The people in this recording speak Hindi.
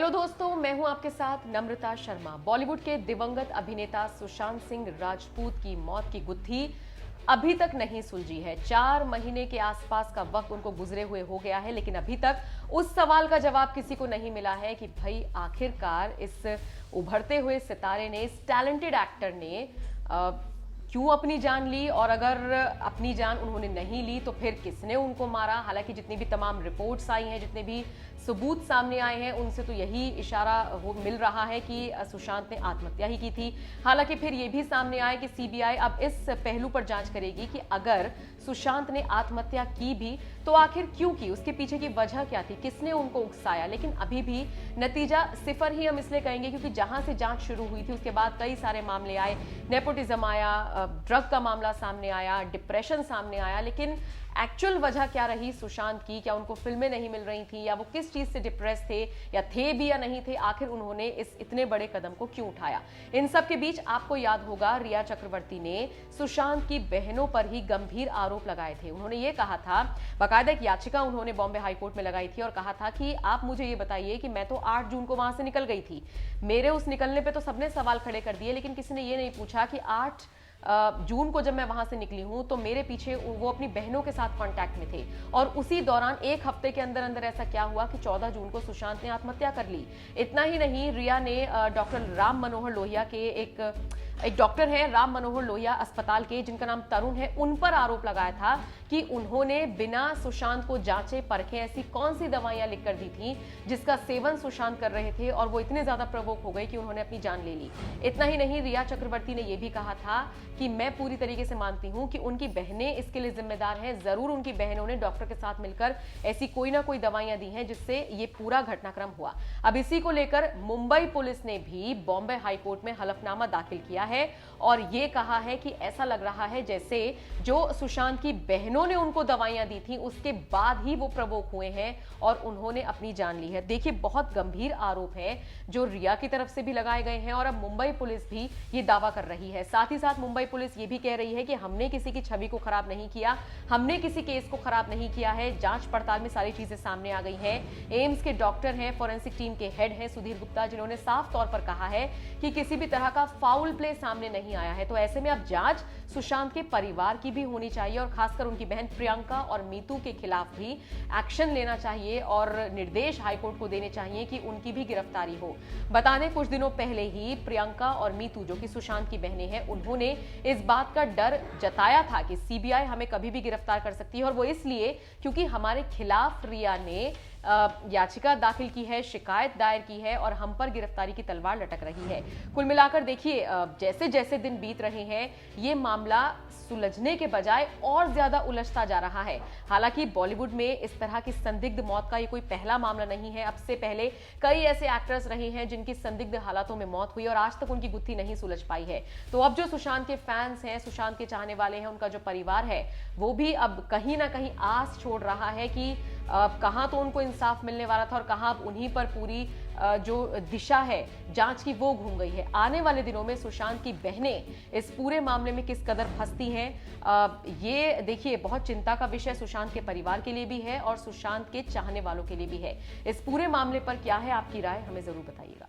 हेलो दोस्तों, मैं हूं आपके साथ नम्रता शर्मा। बॉलीवुड के दिवंगत अभिनेता सुशांत सिंह राजपूत की मौत की गुत्थी अभी तक नहीं सुलझी है। 4 महीने के आसपास का वक्त उनको गुजरे हुए हो गया है, लेकिन अभी तक उस सवाल का जवाब किसी को नहीं मिला है कि भाई आखिरकार इस उभरते हुए सितारे ने, इस टैलेंटेड एक्टर ने क्यों अपनी जान ली, और अगर अपनी जान उन्होंने नहीं ली तो फिर किसने उनको मारा। हालांकि जितनी भी तमाम रिपोर्ट्स आई हैं, जितने भी सबूत सामने आए हैं, उनसे तो यही इशारा मिल रहा है कि सुशांत ने आत्महत्या ही की थी। हालांकि फिर यह भी सामने आया कि सीबीआई अब इस पहलू पर जांच करेगी कि अगर सुशांत ने आत्महत्या की भी तो आखिर क्यों की, उसके पीछे की वजह क्या थी, किसने उनको उकसाया। लेकिन अभी भी नतीजा सिफर ही हम इसलिए कहेंगे क्योंकि जहां से जांच शुरू हुई थी उसके बाद कई सारे मामले आए, नेपोटिज्म आया, ड्रग का मामला सामने आया, डिप्रेशन सामने आया। लेकिन एक्चुअल वजह क्या रही सुशांत की, क्या उनको फिल्में नहीं मिल रही थी, या वो किस चीज से डिप्रेस थे, या थे भी या नहीं थे, आखिर उन्होंने इस इतने बड़े कदम को क्यों उठाया। इन सब के बीच आपको याद होगा रिया चक्रवर्ती ने सुशांत की बहनों पर ही गंभीर आरोप लगाए थे। उन्होंने ये कहा था, बाकायदा एक याचिका उन्होंने बॉम्बे हाईकोर्ट में लगाई थी और कहा था कि आप मुझे ये बताइए कि मैं तो 8 जून को वहां से निकल गई थी, मेरे उस निकलने पे तो सबने सवाल खड़े कर दिए, लेकिन किसी ने ये नहीं पूछा कि 8 जून को जब मैं वहां से निकली हूं तो मेरे पीछे वो अपनी बहनों के साथ कांटेक्ट में थे, और उसी दौरान एक हफ्ते के अंदर अंदर ऐसा क्या हुआ कि 14 जून को सुशांत ने आत्महत्या कर ली। इतना ही नहीं, रिया ने डॉक्टर राम मनोहर लोहिया के एक डॉक्टर हैं राम मनोहर लोहिया अस्पताल के, जिनका नाम तरुण है, उन पर आरोप लगाया था कि उन्होंने बिना सुशांत को जांचे परखे ऐसी कौन सी दवाइयां लिख कर दी थी जिसका सेवन सुशांत कर रहे थे, और वो इतने ज्यादा प्रवोक हो गए कि उन्होंने अपनी जान ले ली। इतना ही नहीं, रिया चक्रवर्ती ने यह भी कहा था कि मैं पूरी तरीके से मानती हूं कि उनकी बहनें इसके लिए जिम्मेदार हैं, जरूर उनकी बहनों ने डॉक्टर के साथ मिलकर ऐसी कोई ना कोई दवाइयां दी हैं जिससे ये पूरा घटनाक्रम हुआ। अब इसी को लेकर मुंबई पुलिस ने भी बॉम्बे हाईकोर्ट में हलफनामा दाखिल किया है और ये कहा है कि ऐसा लग रहा है जैसे जो सुशांत की बहनों ने उनको दवाइयां दी थी उसके बाद ही वो प्रवोक हुए हैं और उन्होंने अपनी जान ली है। देखिए, बहुत गंभीर आरोप है जो रिया की तरफ से भी लगाए गए हैं और अब मुंबई पुलिस भी ये दावा कर रही है। साथ ही साथ मुंबई पुलिस ये भी कह रही है कि हमने किसी की छवि को खराब नहीं किया, हमने किसी केस को खराब नहीं किया है। जांच पड़ताल में सारी चीजें सामने आ गई हैं। एम्स के डॉक्टर हैं, फॉरेंसिक टीम के हेड हैं सुधीर गुप्ता, जिन्होंने साफ तौर पर कहा है कि किसी भी तरह का फाउल प्ले सामने नहीं आया है। तो ऐसे में अब जांच सुशांत के परिवार की भी होनी चाहिए और खासकर उनकी बहन प्रियंका और मीतू के खिलाफ भी एक्शन लेना चाहिए और निर्देश हाईकोर्ट को देने चाहिए कि उनकी भी गिरफ्तारी हो। बता दें, कुछ दिनों पहले ही प्रियंका और मीतू, जो कि सुशांत की बहनें हैं, उन्होंने इस बात का डर जताया था कि सीबीआई हमें कभी भी गिरफ्तार कर सकती है, और वो इसलिए क्योंकि हमारे खिलाफ रिया ने याचिका दाखिल की है, शिकायत दायर की है और हम पर गिरफ्तारी की तलवार लटक रही है। कुल मिलाकर देखिए, जैसे जैसे दिन बीत रहे हैं ये मामला सुलझने के बजाय और ज्यादा उलझता जा रहा है। हालांकि बॉलीवुड में इस तरह की संदिग्ध मौत का ये कोई पहला मामला नहीं है। अब से पहले कई ऐसे एक्टर्स रहे हैं जिनकी संदिग्ध हालातों में मौत हुई और आज तक उनकी गुत्थी नहीं सुलझ पाई है। तो अब जो सुशांत के फैंस हैं, सुशांत के चाहने वाले हैं, उनका जो परिवार है, वो भी अब कहीं ना कहीं आस छोड़ रहा है कि कहां तो उनको इंसाफ मिलने वाला था और कहां अब उन्हीं पर पूरी जो दिशा है जांच की वो घूम गई है। आने वाले दिनों में सुशांत की बहनें इस पूरे मामले में किस कदर फंसती हैं, ये देखिए बहुत चिंता का विषय सुशांत के परिवार के लिए भी है और सुशांत के चाहने वालों के लिए भी है। इस पूरे मामले पर क्या है आपकी राय, हमें जरूर बताइएगा।